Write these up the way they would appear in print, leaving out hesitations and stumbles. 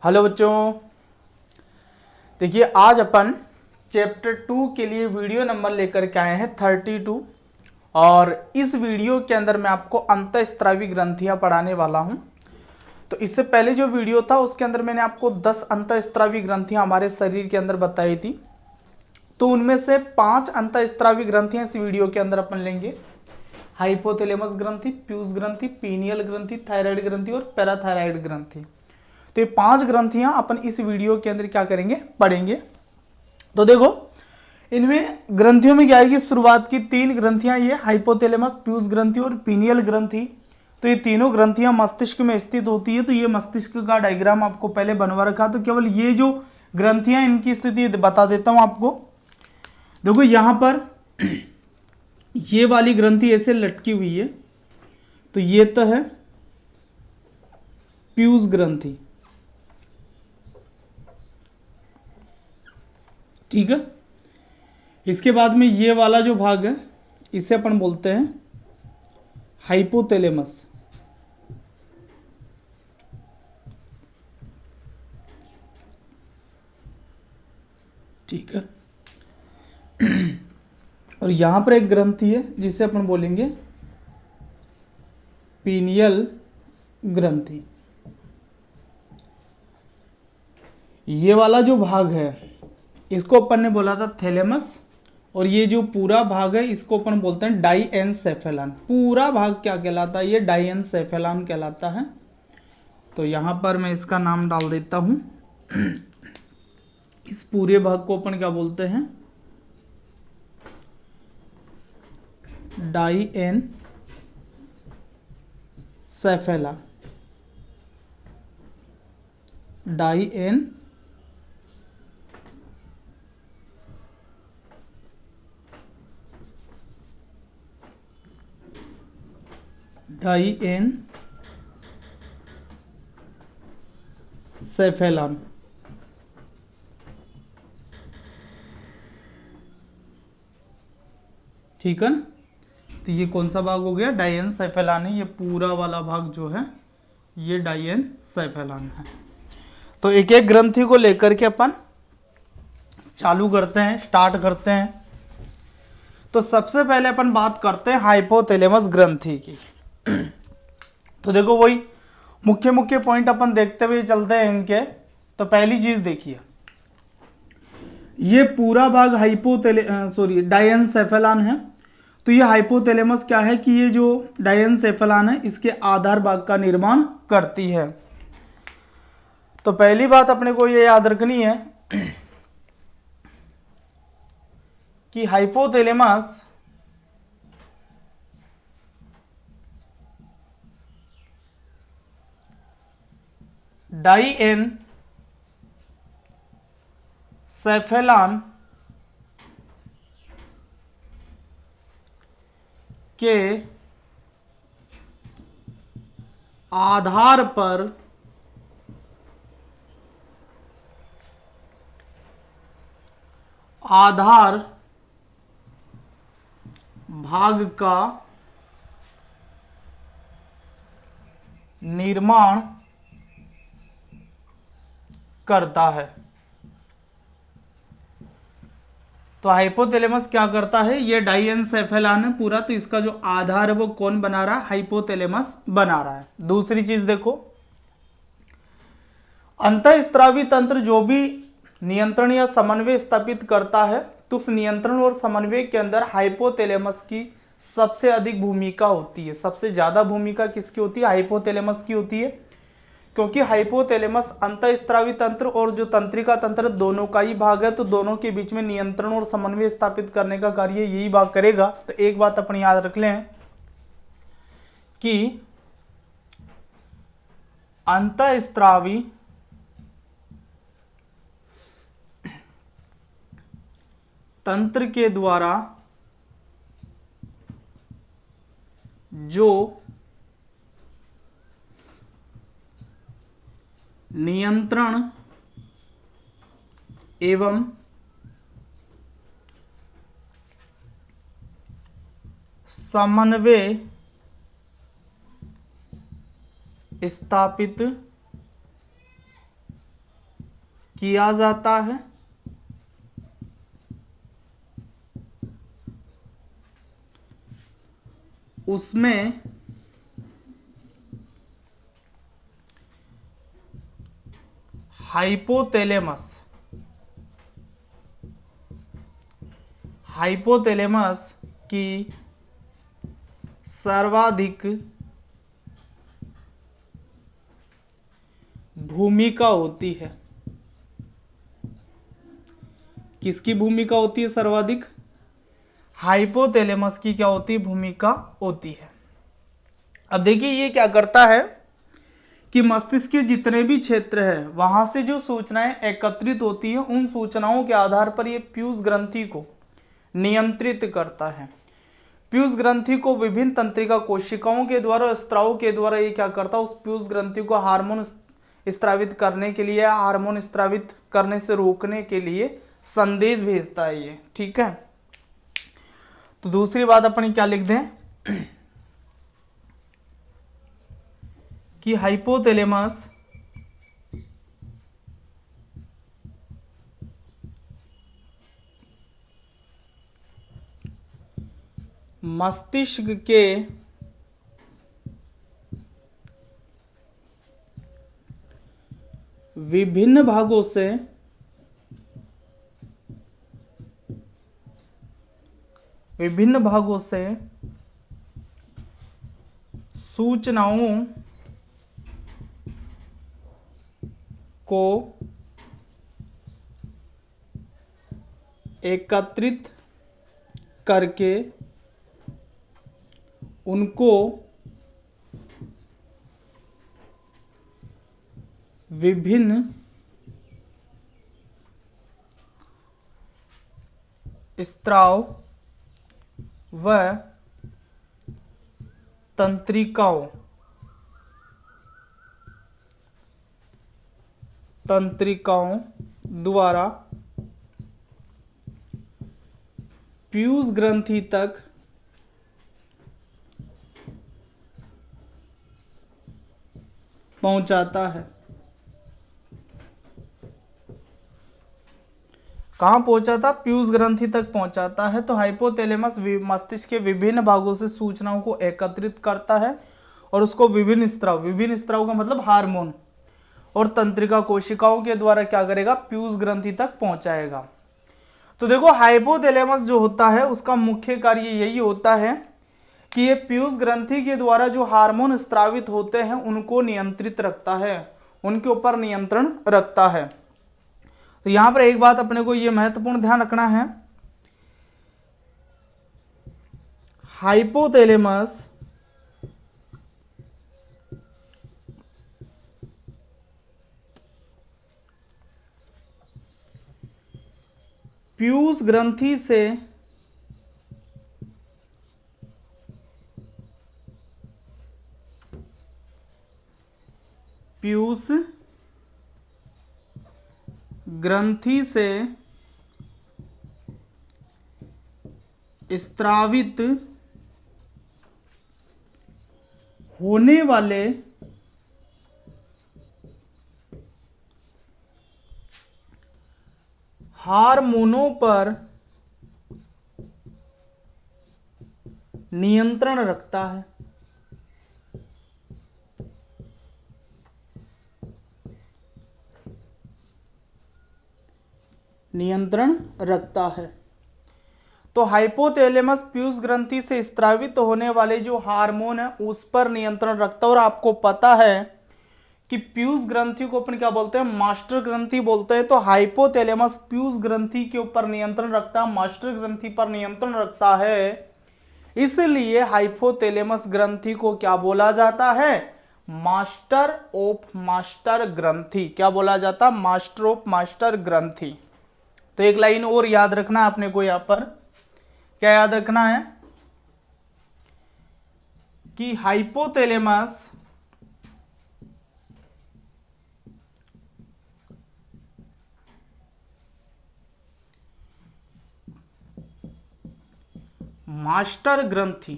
Hello बच्चों, देखिए आज अपन चैप्टर 2 के लिए वीडियो नंबर लेकर के आए हैं 32। और इस वीडियो के अंदर मैं आपको अंतःस्रावी ग्रंथियां पढ़ाने वाला हूं। तो इससे पहले जो वीडियो था उसके अंदर मैंने आपको 10 अंतःस्रावी ग्रंथियां हमारे शरीर के अंदर बताई थी। तो उनमें से 5 अंतःस्रावी ग्रंथियां इस वीडियो के अंदर अपन लेंगे। हाइपोथैलेमस ग्रंथि, प्यूस ग्रंथि, पीनियल ग्रंथि, थायराइड ग्रंथि और पैराथायराइड ग्रंथि। तो ये 5 ग्रंथियां अपन इस वीडियो के अंदर क्या करेंगे, पढ़ेंगे। तो देखो इनमें ग्रंथियों में क्या आएगी, शुरुआत की 3 ग्रंथियां ये हाइपोथैलेमस, प्यूस ग्रंथि और पीनियल ग्रंथि। तो ये तीनों ग्रंथियां मस्तिष्क में स्थित होती है। तो ये मस्तिष्क का डायग्राम आपको पहले बनवा रखा, तो केवल ये जो ग्रंथियां इनकी स्थिति बता देता हूं आपको। देखो यहां पर ये वाली ग्रंथि ऐसे लटकी हुई है, तो ये तो है प्यूस ग्रंथि, ठीक है। इसके बाद में ये वाला जो भाग है इसे अपन बोलते हैं हाइपोथैलेमस, ठीक है। और यहां पर एक ग्रंथि है जिसे अपन बोलेंगे पीनियल ग्रंथि। ये वाला जो भाग है इसको अपन ने बोला था थैलेमस, और ये जो पूरा भाग है इसको अपन बोलते हैं डाइएन्सेफेलान। पूरा भाग क्या कहलाता है, ये डाइएन्सेफेलान कहलाता है। तो यहां पर मैं इसका नाम डाल देता हूं। इस पूरे भाग को अपन क्या बोलते हैं, डाइएन्सेफेला, डाइएन्सेफेलान, ठीक है ना। तो ये कौन सा भाग हो गया, डाइएन्सेफेलान है। ये पूरा वाला भाग जो है ये डाइएन्सेफेलान है। तो एक एक ग्रंथि को लेकर के अपन चालू करते हैं, स्टार्ट करते हैं। तो सबसे पहले अपन बात करते हैं हाइपोथैलेमस ग्रंथि की। तो देखो वही मुख्य मुख्य पॉइंट अपन देखते हुए चलते हैं इनके। तो पहली चीज देखिए, ये पूरा भाग डायनसेफेलान है। तो ये हाइपोथैलेमस क्या है कि ये जो डायनसेफेलान है इसके आधार भाग का निर्माण करती है। तो पहली बात अपने को ये याद रखनी है कि हाइपोथैलेमस डायनसेफेलान के आधार पर आधार भाग का निर्माण करता है। तो हाइपोथैलेमस क्या करता है, ये डाइएन्सेफेलान है पूरा, तो इसका जो आधार है वो कौन बना रहा है, हाइपोथैलेमस बना रहा है। दूसरी चीज देखो, अंतःस्रावी तंत्र जो भी नियंत्रण या समन्वय स्थापित करता है, तो उस नियंत्रण और समन्वय के अंदर हाइपोथैलेमस की सबसे अधिक भूमिका होती है। सबसे ज्यादा भूमिका किसकी होती है, हाइपोथैलेमस की होती है। क्योंकि हाइपोथैलेमस अंतःस्रावी तंत्र और जो तंत्रिका तंत्र दोनों का ही भाग है, तो दोनों के बीच में नियंत्रण और समन्वय स्थापित करने का कार्य यही भाग करेगा। तो एक बात अपन याद रख लें कि अंतःस्रावी तंत्र के द्वारा जो नियंत्रण एवं समन्वय स्थापित किया जाता है। उसमें हाइपोथैलेमस की सर्वाधिक भूमिका होती है। किसकी भूमिका होती है सर्वाधिक? हाइपोथैलेमस की क्या होती है? भूमिका होती है। अब देखिए ये क्या करता है कि मस्तिष्क के जितने भी क्षेत्र है वहां से जो सूचनाएं एकत्रित होती है उन सूचनाओं के आधार पर ये पीयूष ग्रंथि को नियंत्रित करता है। पीयूष ग्रंथि को विभिन्न तंत्रिका कोशिकाओं के द्वारा, स्त्राव के द्वारा ये क्या करता है, उस पीयूष ग्रंथि को हार्मोन स्त्रावित करने के लिए, हार्मोन स्त्रावित करने से रोकने के लिए संदेश भेजता है ये। ठीक है, तो दूसरी बात अपन क्या लिख दें कि हाइपोथैलेमस मस्तिष्क के विभिन्न भागों से सूचनाओं को एकत्रित करके उनको विभिन्न स्त्राव व तंत्रिकाओं द्वारा पीयूष ग्रंथि तक पहुंचाता है। कहां पहुंचाता? पीयूष ग्रंथि तक पहुंचाता है। तो हाइपोथैलेमस मस्तिष्क के विभिन्न भागों से सूचनाओं को एकत्रित करता है और उसको विभिन्न स्त्राव का मतलब हार्मोन और तंत्रिका कोशिकाओं के द्वारा क्या करेगा? पीयूष ग्रंथि तक पहुंचाएगा। तो देखो हाइपोथैलेमस जो होता है उसका मुख्य कार्य यही होता है कि ये पीयूष ग्रंथि के द्वारा जो हार्मोन स्त्रावित होते हैं उनको नियंत्रित रखता है, उनके ऊपर नियंत्रण रखता है। तो यहां पर एक बात अपने को यह महत्वपूर्ण ध्यान रखना है, हाइपोथैलेमस पीयूष ग्रंथि से स्त्रावित होने वाले हार्मोनों पर नियंत्रण रखता है। तो हाइपोथैलेमस पीयूष ग्रंथि से स्त्रावित होने वाले जो हार्मोन है उस पर नियंत्रण रखता है। और आपको पता है कि पीयूष ग्रंथि को अपन क्या बोलते हैं? मास्टर ग्रंथि बोलते हैं। तो हाइपोथैलेमस पीयूष ग्रंथि के ऊपर नियंत्रण रखता है, मास्टर ग्रंथि पर नियंत्रण रखता है। इसलिए हाइपोथैलेमस ग्रंथि को क्या बोला जाता है? मास्टर ऑफ मास्टर ग्रंथि। क्या बोला जाता? मास्टर ऑफ मास्टर ग्रंथि। तो एक लाइन और याद रखना है अपने को, यहां पर क्या याद रखना है कि हाइपोथैलेमस मास्टर ग्रंथि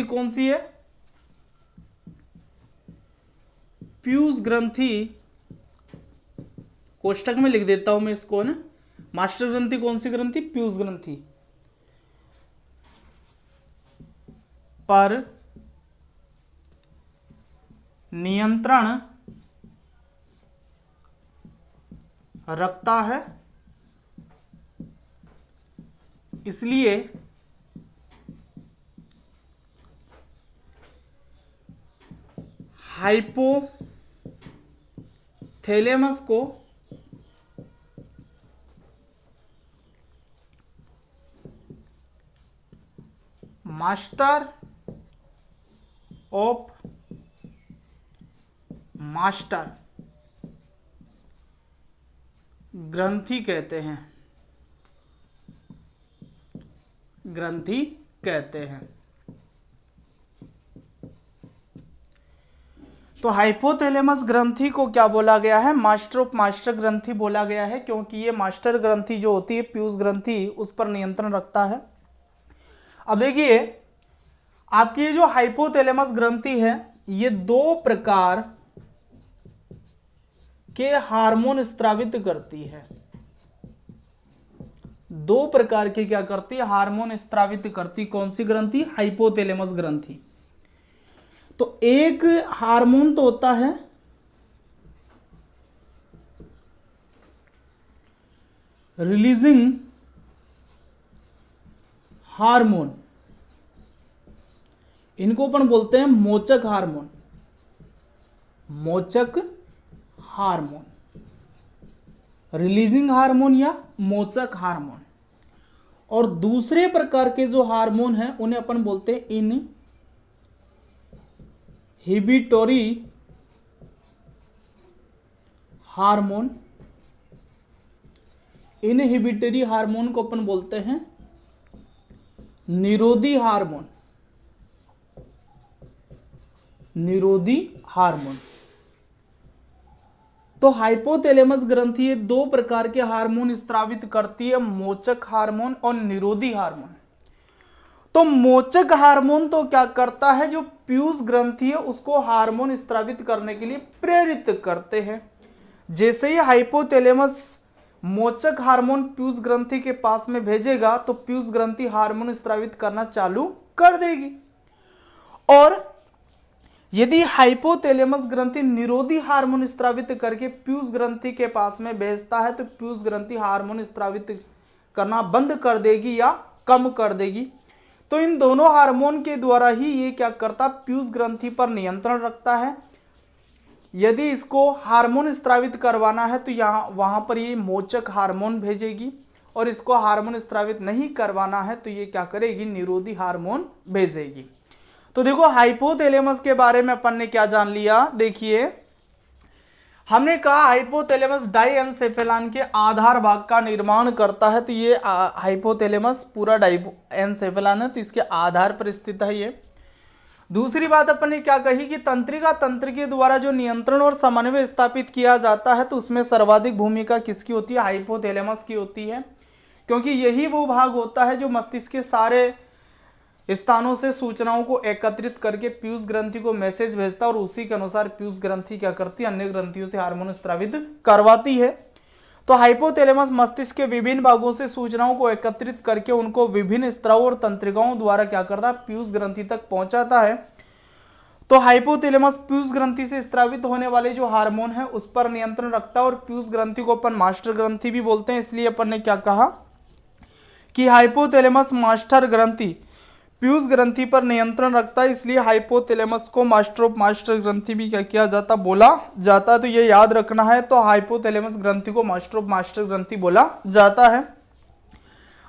कौन सी है? पीयूष ग्रंथि कोष्टक में लिख देता हूं मैं इसको ना। मास्टर ग्रंथि कौन सी ग्रंथि? पीयूष ग्रंथि। पर नियंत्रण रखता है, इसलिए हाइपोथैलेमस को मास्टर ऑफ मास्टर ग्रंथि कहते हैं, ग्रंथि कहते हैं। तो हाइपोथैलेमस ग्रंथि को क्या बोला गया है? मास्टर ऑफ मास्टर ग्रंथि बोला गया है, क्योंकि ये मास्टर ग्रंथि जो होती है पीयूष ग्रंथि, उस पर नियंत्रण रखता है। अब देखिए, आपकी ये जो हाइपोथैलेमस ग्रंथि है, ये दो प्रकार के हार्मोन स्रावित करती है। दो प्रकार के क्या करती है? हार्मोन स्रावित करती। कौन सी ग्रंथि? हाइपोथैलेमस ग्रंथि। तो एक हार्मोन तो होता है रिलीजिंग हार्मोन, इनको अपन बोलते हैं मोचक हार्मोन, मोचक हार्मोन, रिलीजिंग हार्मोन या मोचक हार्मोन। और दूसरे प्रकार के जो हार्मोन हैं उन्हें अपन बोलते हैं इनहिबिटोरी हार्मोन। इनहिबिटरी हार्मोन को अपन बोलते हैं निरोधी हार्मोन, निरोधी हार्मोन। तो हाइपोथैलेमस ग्रंथि ये दो प्रकार के हार्मोन स्रावित करती है, मोचक हार्मोन और निरोधी हार्मोन। तो मोचक हार्मोन तो क्या करता है? जो पीयूष ग्रंथि है उसको हार्मोन स्रावित करने के लिए प्रेरित करते हैं। जैसे ही हाइपोथैलेमस मोचक हार्मोन पीयूष ग्रंथि के पास में भेजेगा तो पीयूष ग्रंथि हार्मोन स्रावित करना चालू कर देगी। और यदि हाइपोथैलेमस ग्रंथि निरोधी हार्मोन स्रावित करके पीयूष ग्रंथि के पास में भेजता है तो पीयूष ग्रंथि हार्मोन स्रावित करना बंद कर देगी या कम कर देगी। तो इन दोनों हार्मोन के द्वारा ही ये क्या करता? पीयूष ग्रंथि पर नियंत्रण रखता है। यदि इसको हार्मोन स्रावित करवाना है तो वहां पर ये मोचक हार्मोन भेजेगी, और इसको हार्मोन स्रावित नहीं करवाना है तो ये क्या करेगी? निरोधी हार्मोन भेजेगी। तो देखो, हाइपोथैलेमस के बारे में अपन ने क्या जान लिया। देखिए, हमने कहा हाइपोथैलेमस डाइएन्सेफेलान के आधार भाग का निर्माण करता है। तो ये हाइपोथैलेमस पूरा डाइएन्सेफेलान है, तो इसके आधार पर स्थित है ये। दूसरी बात अपन ने क्या कही कि तंत्रिका तंत्र के द्वारा जो नियंत्रण और समन्वय स्थापित किया जाता है, तो उसमें सर्वाधिक भूमिका किसकी होती है? हाइपोथैलेमस की होती है, क्योंकि यही वो भाग होता है जो मस्तिष्क के सारे स्थानों से सूचनाओं को एकत्रित करके पीयूष ग्रंथि को मैसेज भेजता है, और उसी के अनुसार पीयूष ग्रंथि क्या करती है? अन्य ग्रंथियों से हार्मोन स्रावित करवाती है। तो हाइपोथैलेमस मस्तिष्क के विभिन्न भागों से सूचनाओं को एकत्रित करके उनको विभिन्न स्त्राव और तंत्रिकाओं द्वारा क्या करता है? पीयूष ग्रंथि तक पहुंचाता है। तो हाइपोथैलेमस पीयूष ग्रंथि से स्रावित होने वाले जो हार्मोन है उस पर नियंत्रण रखता है, और पीयूष ग्रंथि को अपन मास्टर ग्रंथि भी बोलते हैं। इसलिए अपन ने क्या कहा कि हाइपोथैलेमस मास्टर ग्रंथि पीयूष ग्रंथि पर नियंत्रण रखता है, इसलिए हाइपोथैलेमस को मास्टर ऑफ मास्टर ग्रंथि भी क्या किया जाता? बोला जाता है। तो ये याद रखना है। तो हाइपोथैलेमस ग्रंथि को मास्टर ऑफ मास्टर ग्रंथि बोला जाता है।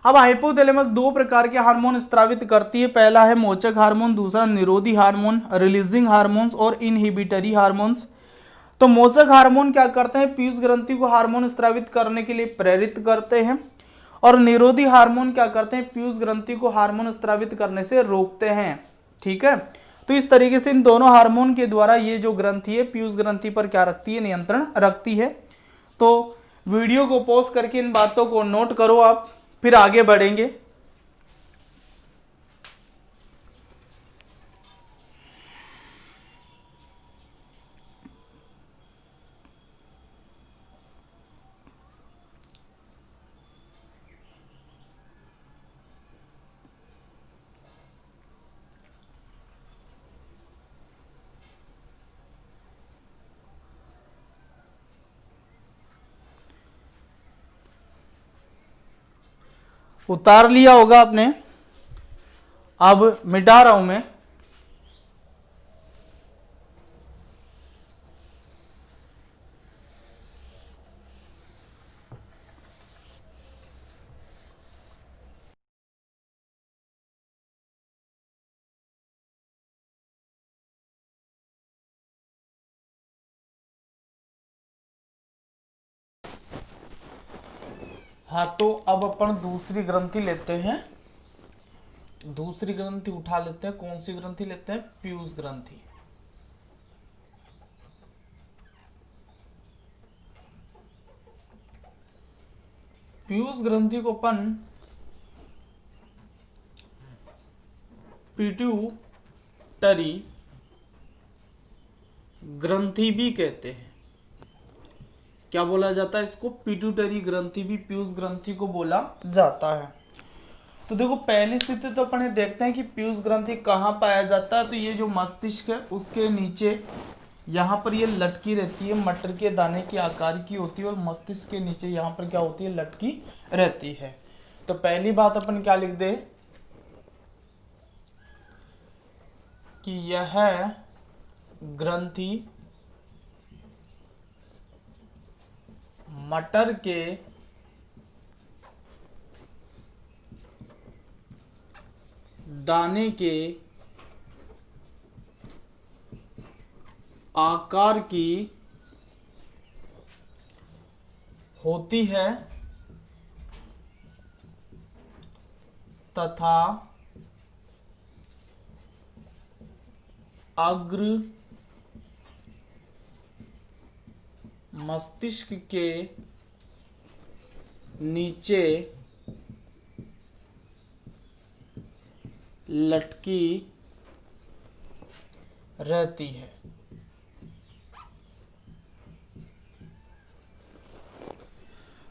अब हाइपोथैलेमस दो प्रकार के हार्मोन स्रावित करती है। पहला है मोचक हार्मोन, दूसरा निरोधी हार्मोन, रिलीजिंग हार्मोन्स और इनहिबिटरी हार्मोन्स। तो मोचक हार्मोन क्या करते हैं? पीयूष ग्रंथि को हार्मोन स्रावित करने के लिए प्रेरित करते हैं, और निरोधी हार्मोन क्या करते हैं? पीयूष ग्रंथि को हार्मोन स्रावित करने से रोकते हैं। ठीक है, तो इस तरीके से इन दोनों हार्मोन के द्वारा ये जो ग्रंथि है पीयूष ग्रंथि पर क्या रखती है? नियंत्रण रखती है। तो वीडियो को पॉज करके इन बातों को नोट करो आप, फिर आगे बढ़ेंगे। उतार लिया होगा आपने। अब मिटा रहा हूं मैं। हाँ, तो अब अपन दूसरी ग्रंथि लेते हैं। दूसरी ग्रंथि उठा लेते हैं। कौन सी ग्रंथि लेते हैं? पीयूष ग्रंथि। पीयूष ग्रंथि को अपन पिट्यूटरी ग्रंथि भी कहते हैं। क्या बोला जाता है इसको? पिट्यूटरी ग्रंथि भी पीयूष ग्रंथि को बोला जाता है। तो देखो, पहली स्थिति तो अपन देखते हैं कि पीयूष ग्रंथि कहाँ पाया जाता है। तो ये जो मस्तिष्क है उसके नीचे यहाँ पर ये लटकी रहती है, मटर के दाने के आकार की होती है, और मस्तिष्क के नीचे यहाँ पर क्या होती है? लटकी रहती है। तो पहली बात अपन क्या लिख दे कि यह ग्रंथि मटर के दाने के आकार की होती है तथा अग्र मस्तिष्क के नीचे लटकी रहती है।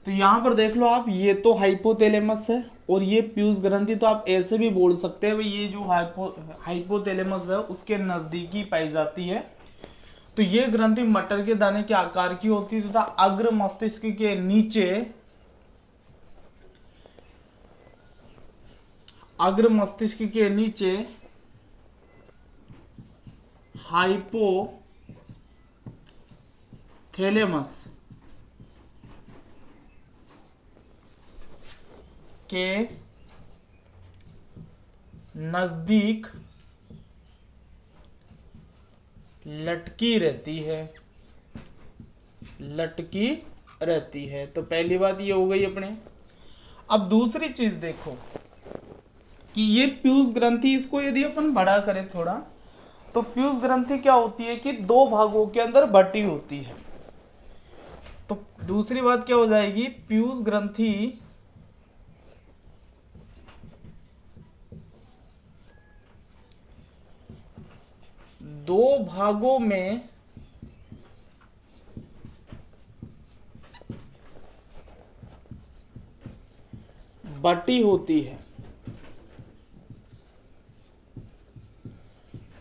तो यहां पर देख लो आप, ये तो हाइपोथैलेमस है और ये पीयूष ग्रंथि। तो आप ऐसे भी बोल सकते हैं ये जो हाइपोथैलेमस है उसके नजदीकी पाई जाती है। तो ये ग्रंथि मटर के दाने के आकार की होती है तथा अग्र मस्तिष्क के नीचे, अग्र मस्तिष्क के नीचे हाइपोथैलेमस के नजदीक लटकी रहती है। लटकी रहती है। तो पहली बात ये हो गई अपने। अब दूसरी चीज देखो कि ये पीयूष ग्रंथि, इसको यदि अपन बड़ा करें थोड़ा, तो पीयूष ग्रंथि क्या होती है कि दो भागों के अंदर बटी होती है। तो दूसरी बात क्या हो जाएगी? पीयूष ग्रंथि दो भागों में बटी होती है।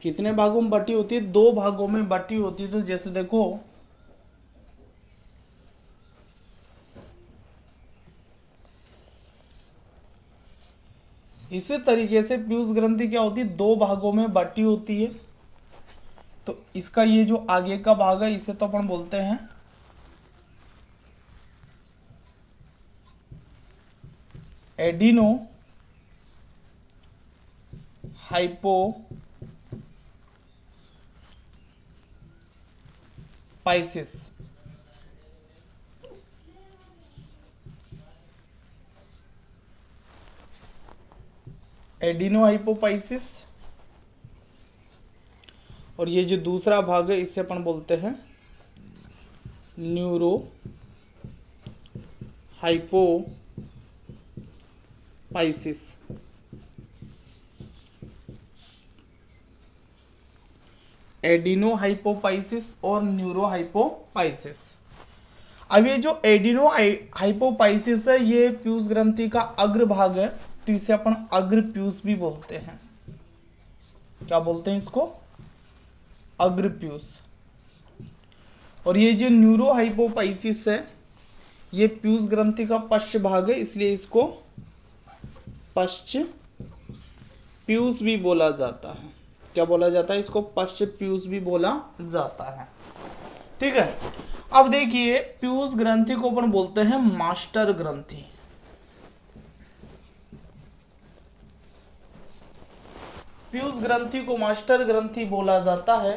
कितने भागों में बटी होती है? दो भागों में बटी होती है। तो जैसे देखो, इसी तरीके से पीयूष ग्रंथि क्या होती है? दो भागों में बटी होती है। तो इसका ये जो आगे का भाग है इसे तो अपन बोलते हैं एडिनो हाइपोपाइसिस। एडिनो हाइपोपाइसिस। और ये जो दूसरा भाग है इसे अपन बोलते हैं न्यूरो हाइपोपाइसिस। एडिनो हाइपोपाइसिस और न्यूरो हाइपोपाइसिस। अब ये जो एडिनो हाइपोपाइसिस है ये पीयूष ग्रंथि का अग्र भाग है। तो इसे अपन अग्र पीयूष भी बोलते हैं। क्या बोलते हैं इसको? अग्र पीयूष। और ये जो न्यूरो हाइपोपाइसिस है ये पीयूष ग्रंथि का पश्च भाग है, इसलिए इसको पश्च पीयूष भी बोला जाता है। क्या बोला जाता है? इसको पश्च पीयूष भी बोला जाता है। ठीक है, अब देखिए पीयूष ग्रंथि को अपन बोलते हैं मास्टर ग्रंथि। पीयूष ग्रंथि को मास्टर ग्रंथि बोला जाता है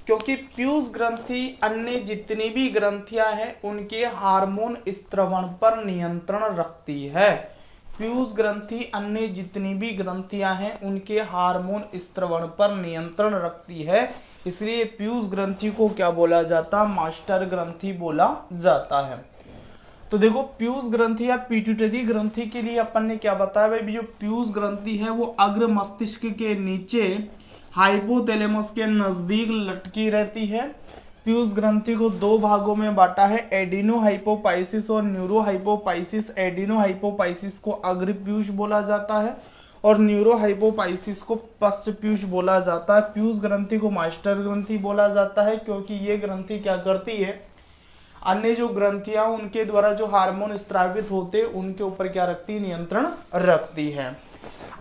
क्योंकि पीयूष ग्रंथि अन्य जितनी भी ग्रंथियां हैं उनके हार्मोन स्त्रवण पर नियंत्रण रखती है। पीयूष ग्रंथि अन्य जितनी भी ग्रंथियां हैं उनके हार्मोन स्त्रवण पर नियंत्रण रखती है, इसलिए पीयूष ग्रंथि को क्या बोला जाता है? मास्टर ग्रंथि बोला जाता है। तो देखो पीयूष ग्रंथि या पिट्यूटरी ग्रंथि के लिए अपन ने क्या बताया भाई, जो पीयूष ग्रंथि है वो अग्र मस्तिष्क के नीचे हाइपोथैलेमस के नजदीक लटकी रहती है। पीयूष ग्रंथि को दो भागों में बांटा है, एडिनो हाइपोपाइसिस और न्यूरो हाइपोपाइसिस। एडिनो हाइपोपाइसिस को अग्र पीयूष बोला जाता है और न्यूरो हाइपोपाइसिस को पश्च पीयूष बोला जाता है। पीयूष ग्रंथि को मास्टर ग्रंथि बोला जाता है क्योंकि ये ग्रंथि क्या करती है, अन्य जो ग्रंथियां उनके द्वारा जो हार्मोन स्त्रावित होते उनके ऊपर क्या रखती है? नियंत्रण रखती है।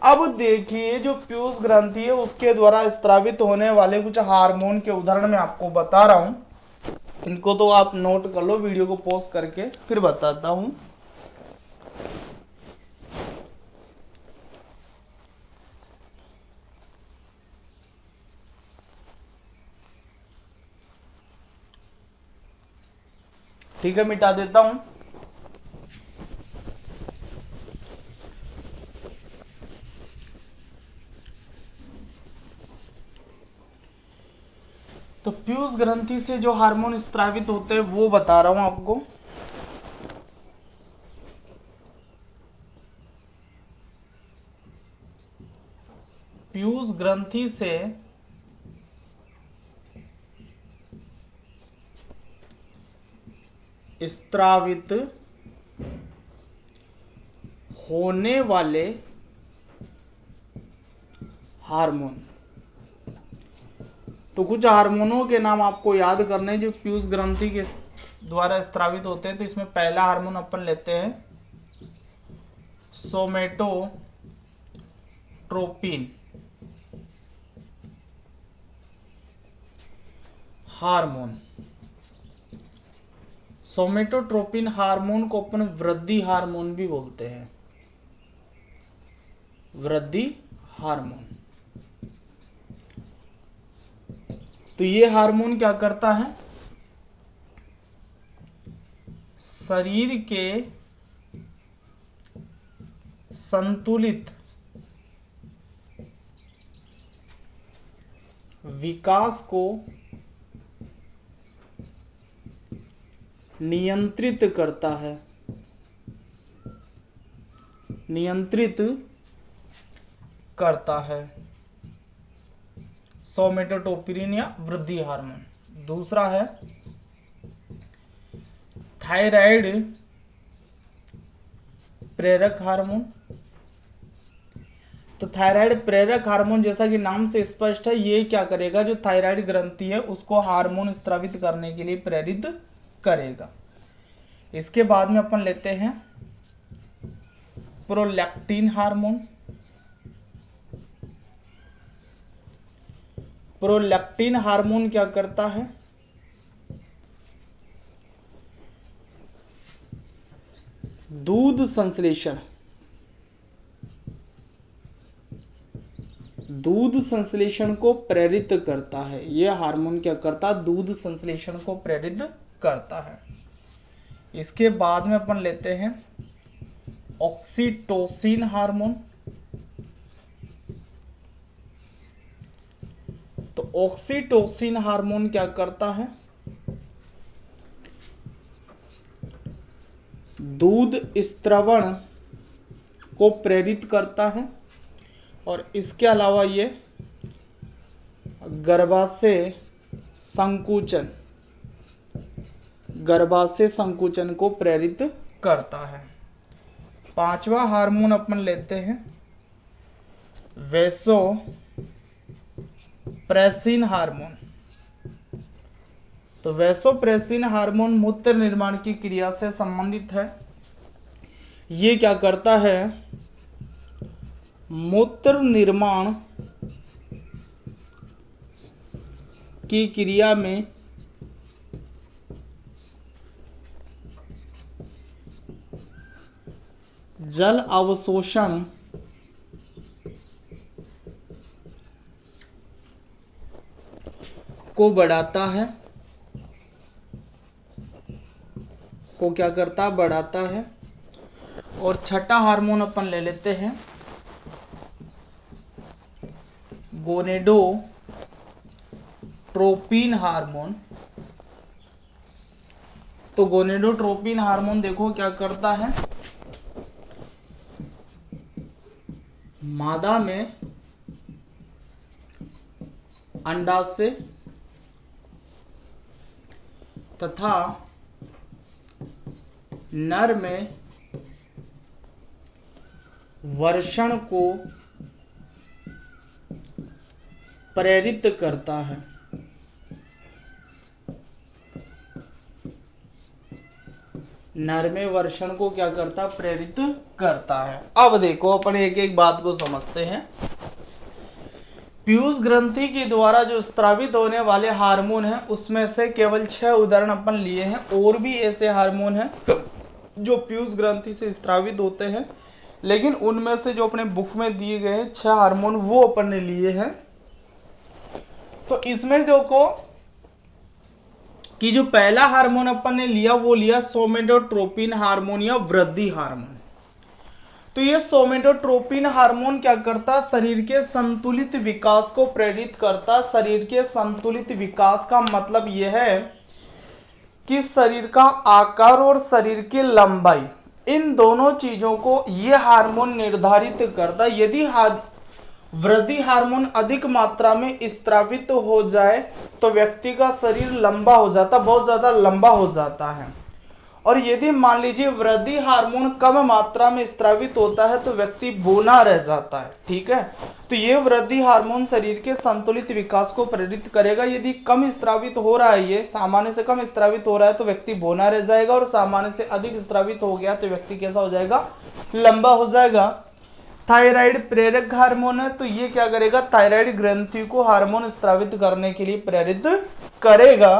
अब देखिए जो पीयूष ग्रंथि है उसके द्वारा स्त्रावित होने वाले कुछ हार्मोन के उदाहरण मैं आपको बता रहा हूं, इनको तो आप नोट कर लो, वीडियो को पॉज करके फिर बताता हूं। ठीक है, मिटा देता हूं। तो पीयूष ग्रंथि से जो हार्मोन स्त्रावित होते हैं वो बता रहा हूं आपको। पीयूष ग्रंथि से स्त्रावित होने वाले हार्मोन, तो कुछ हार्मोनों के नाम आपको याद करने जो पीयूष ग्रंथि के द्वारा स्त्रावित होते हैं। तो इसमें पहला हार्मोन अपन लेते हैं सोमेटोट्रोपिन हार्मोन। सोमेटोट्रोपिन हार्मोन को अपन वृद्धि हार्मोन भी बोलते हैं, वृद्धि हार्मोन। तो ये हार्मोन क्या करता है? शरीर के संतुलित विकास को नियंत्रित करता है, नियंत्रित करता है सोमेटोट्रोपिन या वृद्धि हार्मोन। दूसरा है थायराइड प्रेरक हार्मोन। तो थायराइड प्रेरक हार्मोन जैसा कि नाम से स्पष्ट है, ये क्या करेगा, जो थायराइड ग्रंथि है उसको हार्मोन स्त्रावित करने के लिए प्रेरित करेगा। इसके बाद में अपन लेते हैं प्रोलैक्टिन हार्मोन। प्रोलैक्टिन हार्मोन क्या करता है? दूध संश्लेषण, दूध संश्लेषण को प्रेरित करता है। यह हार्मोन क्या करता है? दूध संश्लेषण को प्रेरित करता है। इसके बाद में अपन लेते हैं ऑक्सीटोसिन हार्मोन। तो ऑक्सीटोसिन हार्मोन क्या करता है? दूध स्त्रवण को प्रेरित करता है और इसके अलावा ये गर्भाशय संकुचन, गर्भाशय संकुचन को प्रेरित करता है। पांचवा हार्मोन अपन लेते हैं वैसोप्रेसिन हार्मोन। तो वैसोप्रेसिन हार्मोन मूत्र निर्माण की क्रिया से संबंधित है। ये क्या करता है? मूत्र निर्माण की क्रिया में जल अवशोषण को बढ़ाता है, को क्या करता है, बढ़ाता है। और छठा हार्मोन अपन ले लेते हैं गोनेडोट्रोपिन हार्मोन। तो गोनेडोट्रोपिन हार्मोन देखो क्या करता है, मादा में अंडाशय तथा नर में वर्षण को प्रेरित करता है। नर में वर्षण को क्या करता है, प्रेरित करता है। अब देखो अपन एक एक बात को समझते हैं। पीयूष ग्रंथि के द्वारा जो स्त्रावित होने वाले हार्मोन हैं उसमें से केवल 6 उदाहरण अपन लिए हैं। और भी ऐसे हार्मोन हैं जो पीयूष ग्रंथि से स्त्रावित होते हैं, लेकिन उनमें से जो अपने बुक में दिए गए हैं 6 हार्मोन वो अपन ने लिए हैं। तो इसमें देखो कि जो पहला हार्मोन अपन ने लिया वो लिया सोमेटोट्रोपिन हार्मोन या वृद्धि हार्मोन। तो ये सोमेटोट्रोपिन हार्मोन क्या करता, शरीर के संतुलित विकास को प्रेरित करता। शरीर के संतुलित विकास का मतलब यह है कि शरीर का आकार और शरीर की लंबाई, इन दोनों चीजों को यह हार्मोन निर्धारित करता। यदि वृद्धि हार्मोन अधिक मात्रा में स्त्रावित हो जाए तो व्यक्ति का शरीर लंबा हो जाता, बहुत ज्यादा लंबा हो जाता है। और यदि मान लीजिए वृद्धि हार्मोन कम मात्रा में स्त्रावित होता है तो व्यक्ति बौना रह जाता है। ठीक है, तो ये वृद्धि हार्मोन शरीर के संतुलित विकास को प्रेरित करेगा। यदि कम स्त्रावित हो रहा है, ये सामान्य से कम स्त्रावित हो रहा है तो व्यक्ति बौना रह जाएगा, और सामान्य से अधिक स्त्रावित हो गया तो व्यक्ति कैसा हो जाएगा, लंबा हो जाएगा। थायराइड प्रेरक हार्मोन है, तो ये क्या करेगा, थायराइड ग्रंथि को हार्मोन स्त्रावित करने के लिए प्रेरित करेगा।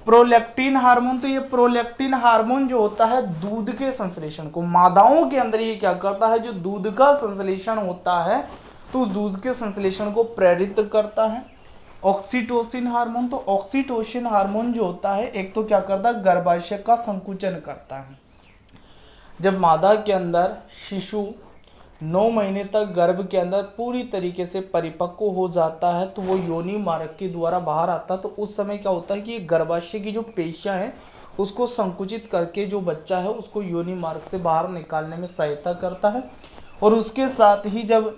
प्रोलैक्टिन हार्मोन, तो ये प्रोलैक्टिन हार्मोन जो होता है दूध के संश्लेषण को, मादाओं के अंदर ये क्या करता है, जो दूध का संश्लेषण होता है तो उस दूध के संश्लेषण को प्रेरित करता है। ऑक्सीटोसिन हार्मोन, तो ऑक्सीटोसिन हार्मोन जो होता है एक तो क्या करता है, गर्भाशय का संकुचन करता है। जब मादा के अंदर शिशु 9 महीने तक गर्भ के अंदर पूरी तरीके से परिपक्व हो जाता है तो वो योनि मार्ग के द्वारा बाहर आता है। तो उस समय क्या होता है कि गर्भाशय की जो पेशियां हैं उसको संकुचित करके जो बच्चा है उसको योनि मार्ग से बाहर निकालने में सहायता करता है। और उसके साथ ही जब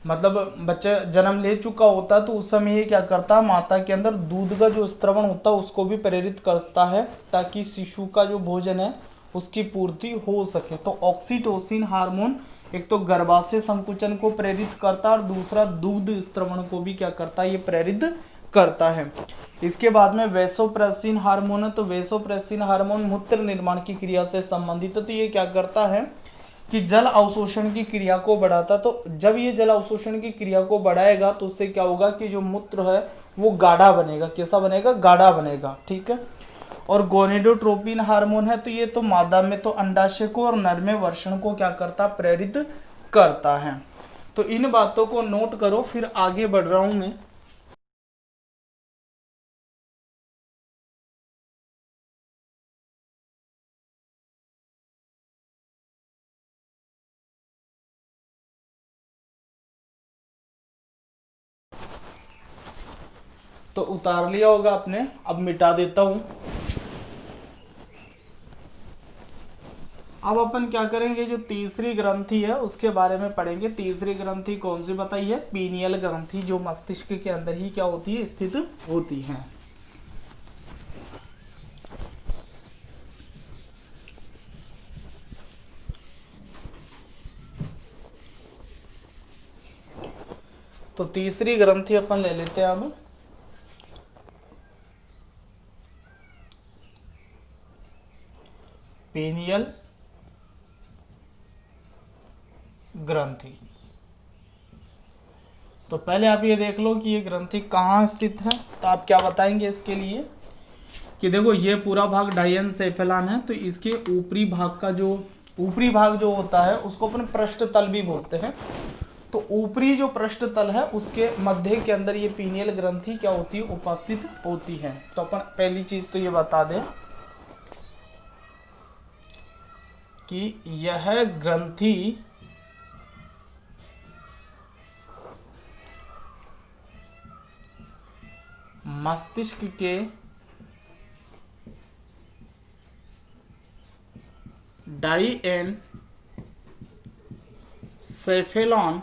मतलब बच्चा जन्म ले चुका होता है तो उस समय ये क्या करता है, माता के अंदर दूध का जो स्त्रवण होता है उसको भी प्रेरित करता है ताकि शिशु का जो भोजन है उसकी पूर्ति हो सके। तो ऑक्सीटोसिन हार्मोन एक तो गर्भाशय संकुचन को प्रेरित करता है और दूसरा दूध स्त्रवण को भी क्या करता है, ये प्रेरित करता है। इसके बाद में वैसोप्रेसिन हार्मोन है, तो वैसोप्रेसिन हार्मोन मूत्र निर्माण की क्रिया से संबंधित है। तो ये क्या करता है कि जल अवशोषण की क्रिया को बढ़ाता। तो जब ये जल अवशोषण की क्रिया को बढ़ाएगा तो उससे क्या होगा कि जो मूत्र है वो गाढ़ा बनेगा। कैसा बनेगा, गाढ़ा बनेगा। ठीक है, और गोनेडोट्रोपिन हार्मोन है, तो ये तो मादा में तो अंडाशय को और नर में वर्षण को क्या करता, प्रेरित करता है। तो इन बातों को नोट करो, फिर आगे बढ़ रहा हूं मैं। तो उतार लिया होगा आपने, अब मिटा देता हूं। अब अपन क्या करेंगे, जो तीसरी ग्रंथि है उसके बारे में पढ़ेंगे। तीसरी ग्रंथि कौन सी बताइए, पीनियल ग्रंथि, जो मस्तिष्क के अंदर ही क्या होती है, स्थित होती है। तो तीसरी ग्रंथि अपन ले लेते हैं अब पीनियल ग्रंथि। तो पहले आप ये देख लो कि ये ग्रंथि कहाँ स्थित है। तो आप क्या बताएंगे इसके लिए कि देखो ये पूरा भाग डायनसेफेलान है, तो इसके ऊपरी भाग जो होता है उसको अपन पृष्ठ तल भी बोलते हैं। तो ऊपरी जो पृष्ठ तल है उसके मध्य के अंदर ये पीनियल ग्रंथि क्या होती है, उपस्थित होती है। तो अपन पहली चीज तो ये बता दें कि यह ग्रंथि मस्तिष्क के डायनसेफेलॉन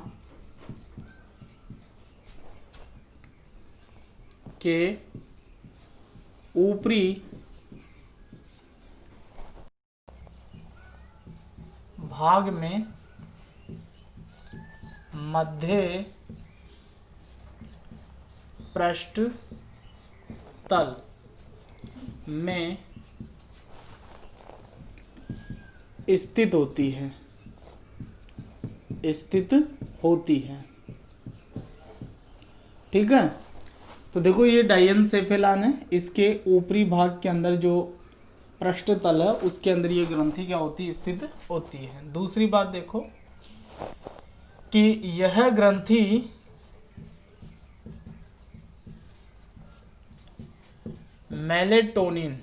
के ऊपरी भाग में मध्य पृष्ठ तल में स्थित होती है। ठीक है, तो देखो ये डायनसेफेलान है, इसके ऊपरी भाग के अंदर जो पृष्ठ तल है उसके अंदर ये ग्रंथि क्या होती है, स्थित होती है। दूसरी बात देखो कि यह ग्रंथि मेलेटोनिन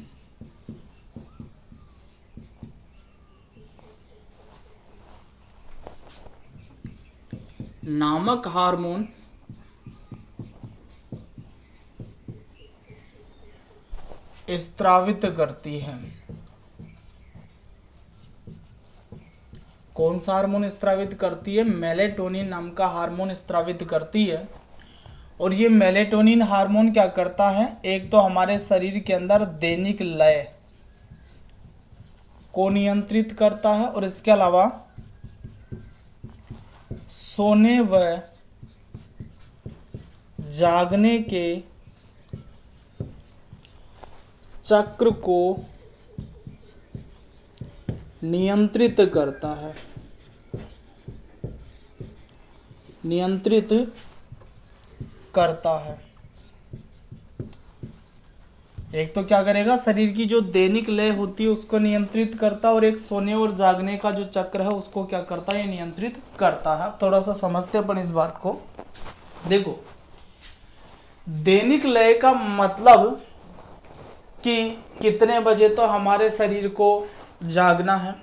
नामक हार्मोन स्त्रावित करती है। कौन सा हार्मोन स्त्रावित करती है? मेलेटोनिन नाम का हार्मोन स्त्रावित करती है। और ये मेलेटोनिन हार्मोन क्या करता है, एक तो हमारे शरीर के अंदर दैनिक लय को नियंत्रित करता है और इसके अलावा सोने व जागने के चक्र को नियंत्रित करता है। एक तो क्या करेगा, शरीर की जो दैनिक लय होती है उसको नियंत्रित करता है, और एक सोने और जागने का जो चक्र है उसको क्या करता है, ये नियंत्रित करता है। थोड़ा सा समझते अपन इस बात को। देखो दैनिक लय का मतलब कि कितने बजे तो हमारे शरीर को जागना है,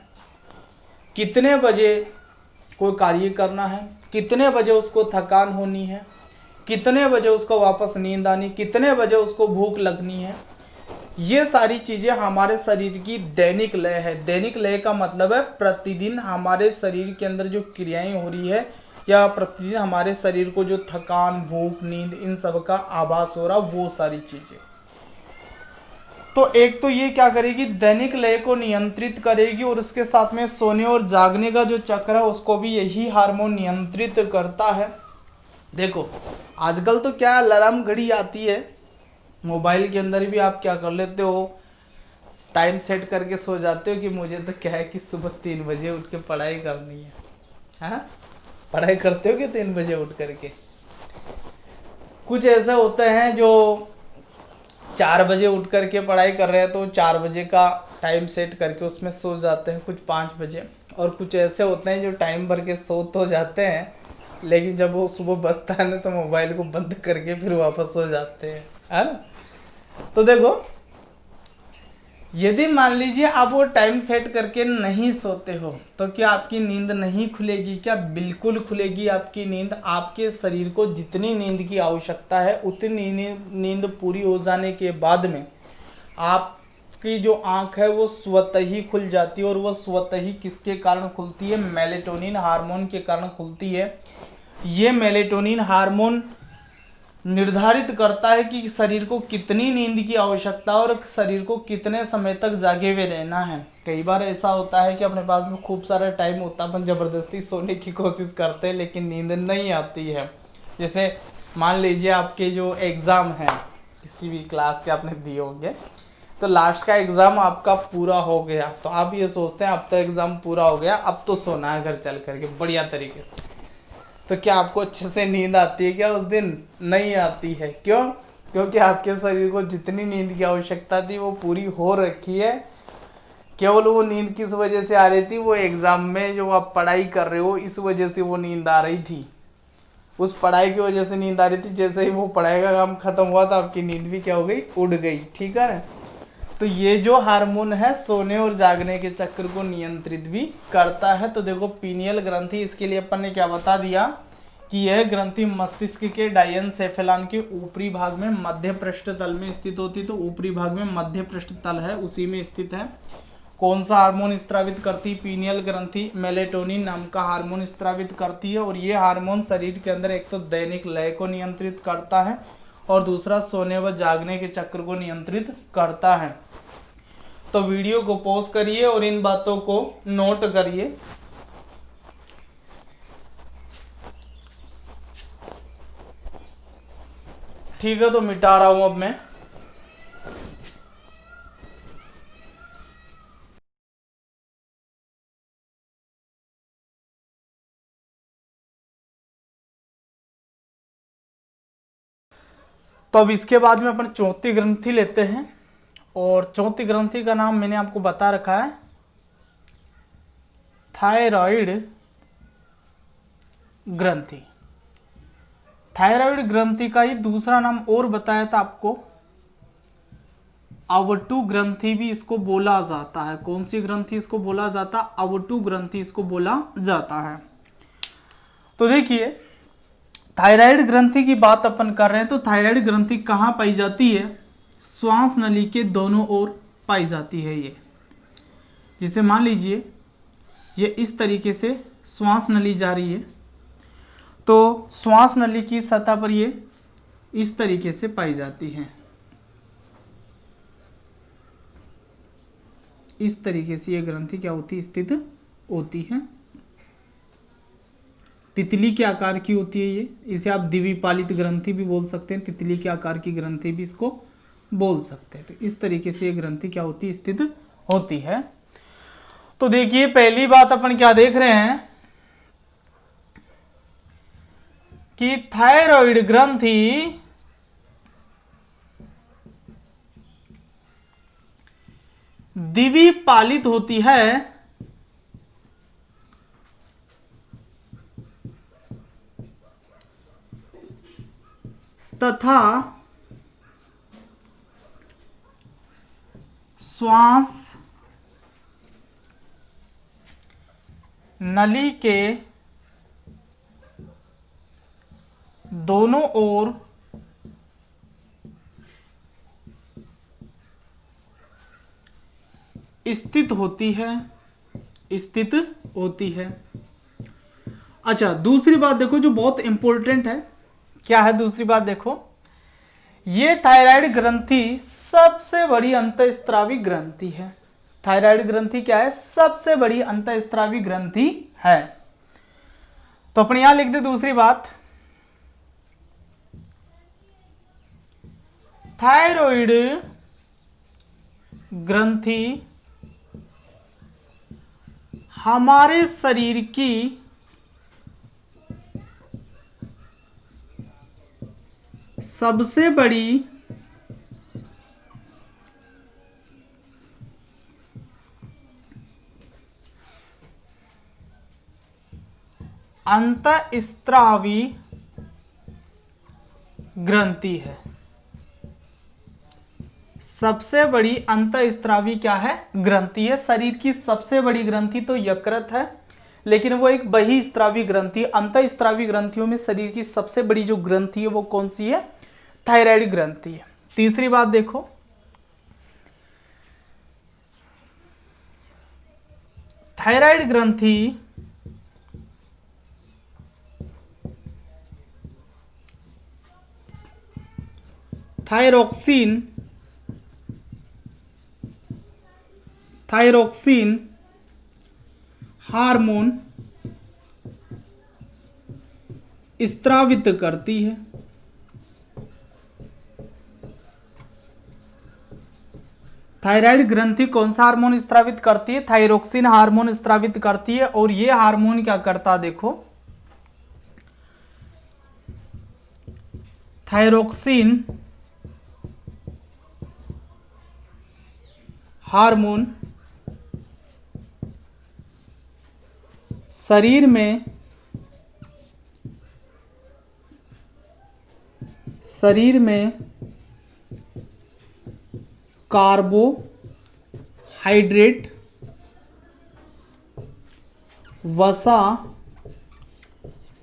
कितने बजे कोई कार्य करना है, कितने बजे उसको थकान होनी है, कितने बजे उसको वापस नींद आनी, कितने बजे उसको भूख लगनी है। ये सारी चीजें हमारे शरीर की दैनिक लय है। दैनिक लय का मतलब है प्रतिदिन हमारे शरीर के अंदर जो क्रियाएं हो रही है, या प्रतिदिन हमारे शरीर को जो थकान, भूख, नींद, इन सब का आभास हो रहा, वो सारी चीजें। तो एक तो ये क्या करेगी, दैनिक लय को नियंत्रित करेगी, और उसके साथ में सोने और जागने का जो चक्र है उसको भी यही हार्मोन नियंत्रित करता है। देखो आजकल तो क्या अलार्म घड़ी आती है, मोबाइल के अंदर भी आप क्या कर लेते हो, टाइम सेट करके सो जाते हो कि मुझे तो क्या है कि सुबह 3 बजे उठ के पढ़ाई करनी है। हाँ, पढ़ाई करते हो कि 3 बजे उठ करके? कुछ ऐसे होते हैं जो 4 बजे उठ करके पढ़ाई कर रहे हैं, तो 4 बजे का टाइम सेट करके उसमें सो जाते हैं, कुछ 5 बजे। और कुछ ऐसे होते हैं जो टाइम भर के सो तो जाते हैं, लेकिन जब वो सुबह बजता है ना तो मोबाइल को बंद करके फिर वापस सो जाते हैं, है ना। तो देखो यदि मान लीजिए आप वो टाइम सेट करके नहीं सोते हो तो क्या आपकी नींद नहीं खुलेगी? क्या बिल्कुल खुलेगी आपकी नींद। आपके शरीर को जितनी नींद की आवश्यकता है उतनी नींद पूरी हो जाने के बाद में आपकी जो आंख है वो स्वतः ही खुल जाती है। और वो स्वतः ही किसके कारण खुलती है? मेलेटोनिन हार्मोन के कारण खुलती है। ये मेलेटोनिन हार्मोन निर्धारित करता है कि शरीर को कितनी नींद की आवश्यकता और शरीर को कितने समय तक जागे हुए रहना है। कई बार ऐसा होता है कि अपने पास में खूब सारा टाइम होता है, अपन जबरदस्ती सोने की कोशिश करते हैं लेकिन नींद नहीं आती है। जैसे मान लीजिए आपके जो एग्जाम है किसी भी क्लास के आपने दिए होंगे, तो लास्ट का एग्जाम आपका पूरा हो गया, तो आप ये सोचते हैं अब तो एग्जाम पूरा हो गया, अब तो सोना है घर चल करके बढ़िया तरीके से। तो क्या आपको अच्छे से नींद आती है क्या उस दिन? नहीं आती है। क्यों? क्योंकि आपके शरीर को जितनी नींद की आवश्यकता थी वो पूरी हो रखी है। केवल वो नींद किस वजह से आ रही थी? वो एग्जाम में जो आप पढ़ाई कर रहे हो इस वजह से वो नींद आ रही थी, उस पढ़ाई की वजह से नींद आ रही थी। जैसे ही वो पढ़ाई का काम खत्म हुआ तो आपकी नींद भी क्या हो गई? उड़ गई। ठीक है ना? तो ये जो हार्मोन है सोने और जागने के चक्र को नियंत्रित भी करता है। तो देखो पीनियल ग्रंथि, इसके लिए अपन ने क्या बता दिया कि यह ग्रंथि मस्तिष्क के डायनसेफेलान के ऊपरी भाग में मध्य पृष्ठ तल में स्थित होती। तो ऊपरी भाग में मध्य पृष्ठ तल है उसी में स्थित है। कौन सा हार्मोन स्त्रावित करती? पीनियल ग्रंथि मेलेटोनिन नाम का हार्मोन स्त्रावित करती है। और ये हार्मोन शरीर के अंदर एक तो दैनिक लय को नियंत्रित करता है और दूसरा सोने व जागने के चक्र को नियंत्रित करता है। तो वीडियो को पॉज करिए और इन बातों को नोट करिए। ठीक है, तो मिटा रहा हूं अब मैं। तो अब इसके बाद में अपन चौथी ग्रंथि लेते हैं, और चौथी ग्रंथि का नाम मैंने आपको बता रखा है थायराइड ग्रंथि। थायराइड ग्रंथि का ही दूसरा नाम और बताया था आपको, अवटु ग्रंथि भी इसको बोला जाता है। कौन सी ग्रंथि इसको बोला जाता? अवटु ग्रंथि इसको बोला जाता है। तो देखिए थायराइड ग्रंथि की बात अपन कर रहे हैं, तो थायराइड ग्रंथि कहाँ पाई जाती है? श्वास नली के दोनों ओर पाई जाती है। ये जिसे मान लीजिए ये इस तरीके से श्वास नली जा रही है, तो श्वास नली की सतह पर ये इस तरीके से पाई जाती है। इस तरीके से ये ग्रंथि क्या होती है? स्थित होती है। तितली के आकार की होती है ये, इसे आप द्विपालित ग्रंथि भी बोल सकते हैं, तितली के आकार की ग्रंथि भी इसको बोल सकते हैं। तो इस तरीके से ये ग्रंथि क्या होती है? स्थित होती है। तो देखिए पहली बात अपन क्या देख रहे हैं कि थायराइड ग्रंथि द्विपालित होती है तथा श्वास नली के दोनों ओर स्थित होती है। स्थित होती है। अच्छा दूसरी बात देखो जो बहुत इंपॉर्टेंट है। क्या है दूसरी बात? देखो ये थायराइड ग्रंथि सबसे बड़ी अंतःस्रावी ग्रंथि है। थायराइड ग्रंथि क्या है? सबसे बड़ी अंतःस्रावी ग्रंथि है। तो अपन यहां लिख दे दूसरी बात, थायराइड ग्रंथि हमारे शरीर की सबसे बड़ी अंतःस्रावी ग्रंथि है। सबसे बड़ी अंतःस्रावी क्या है? ग्रंथि है। शरीर की सबसे बड़ी ग्रंथि तो यकृत है, लेकिन वो एक बहिस्रावी ग्रंथि। अंतःस्रावी ग्रंथियों में शरीर की सबसे बड़ी जो ग्रंथि है वो कौन सी है? थायराइड ग्रंथि है। तीसरी बात देखो, थायराइड ग्रंथि थायरोक्सिन हार्मोन स्त्रावित करती है। थायराइड ग्रंथि कौन सा हार्मोन स्रावित करती है? थायरोक्सिन हार्मोन स्रावित करती है। और ये हार्मोन क्या करता है देखो, थायरोक्सिन हार्मोन शरीर में कार्बोहाइड्रेट, वसा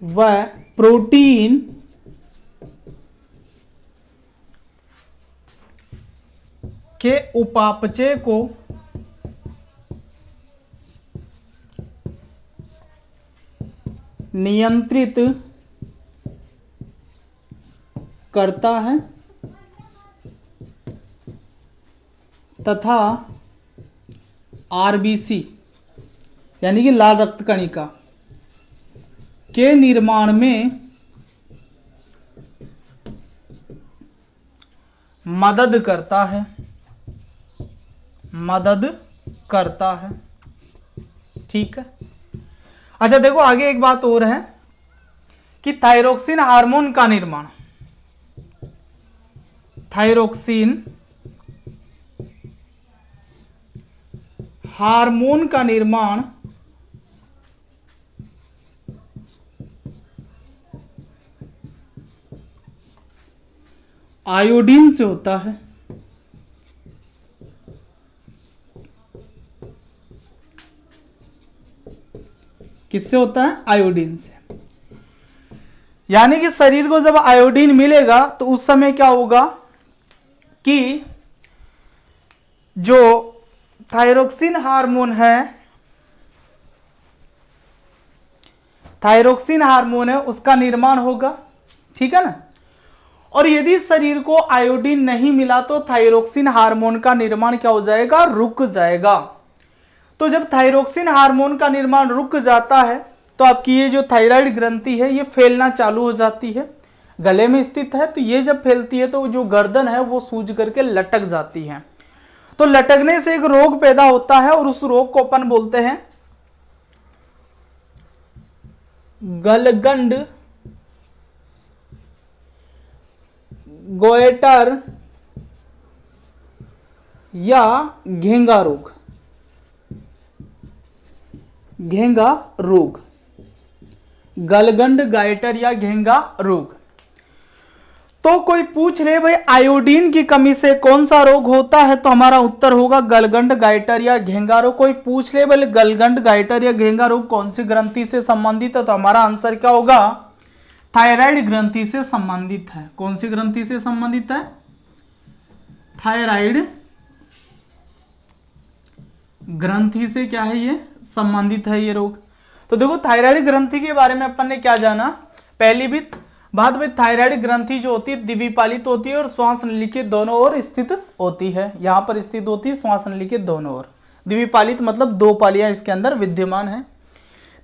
व प्रोटीन के उपापचय को नियंत्रित करता है तथा आरबीसी यानी कि लाल रक्त कणिका के निर्माण में मदद करता है। ठीक है। अच्छा देखो आगे एक बात और है कि थायरोक्सिन हार्मोन का निर्माण, थायरोक्सिन हार्मोन का निर्माण आयोडीन से होता है। किससे होता है? आयोडीन से। यानी कि शरीर को जब आयोडीन मिलेगा तो उस समय क्या होगा कि जो थायरोक्सिन हार्मोन है उसका निर्माण होगा। ठीक है ना। और यदि शरीर को आयोडीन नहीं मिला तो थायरोक्सिन हार्मोन का निर्माण क्या हो जाएगा? रुक जाएगा। तो जब थायरोक्सिन हार्मोन का निर्माण रुक जाता है तो आपकी ये जो थायराइड ग्रंथि है ये फैलना चालू हो जाती है। गले में स्थित है तो ये जब फैलती है तो जो गर्दन है वो सूज करके लटक जाती है। तो लटकने से एक रोग पैदा होता है और उस रोग को अपन बोलते हैं गलगंड गोएटर या घेंगा रोग। गलगंड गाइटर या घेंगा रोग। तो कोई पूछ ले भाई आयोडीन की कमी से कौन सा रोग होता है, तो हमारा उत्तर होगा गलगंड गाइटर या घेंगा रोग। कोई पूछ ले बोले गलगंड गाइटर या घेंगा रोग कौन सी ग्रंथि से संबंधित है, तो हमारा आंसर क्या होगा? थायराइड ग्रंथि से संबंधित है। कौन सी ग्रंथि से संबंधित है? थायराइड ग्रंथि से क्या है ये? संबंधित है ये रोग। तो देखो थायराइड ग्रंथि के बारे में अपन ने क्या जाना, पहली भी बात भाई थायराइड ग्रंथि जो होती है द्विपालित होती है और श्वास नली के दोनों ओर स्थित होती है। यहां पर स्थित होती है श्वास नली के दोनों ओर। द्विपालित मतलब दो पालियां इसके अंदर विद्यमान है।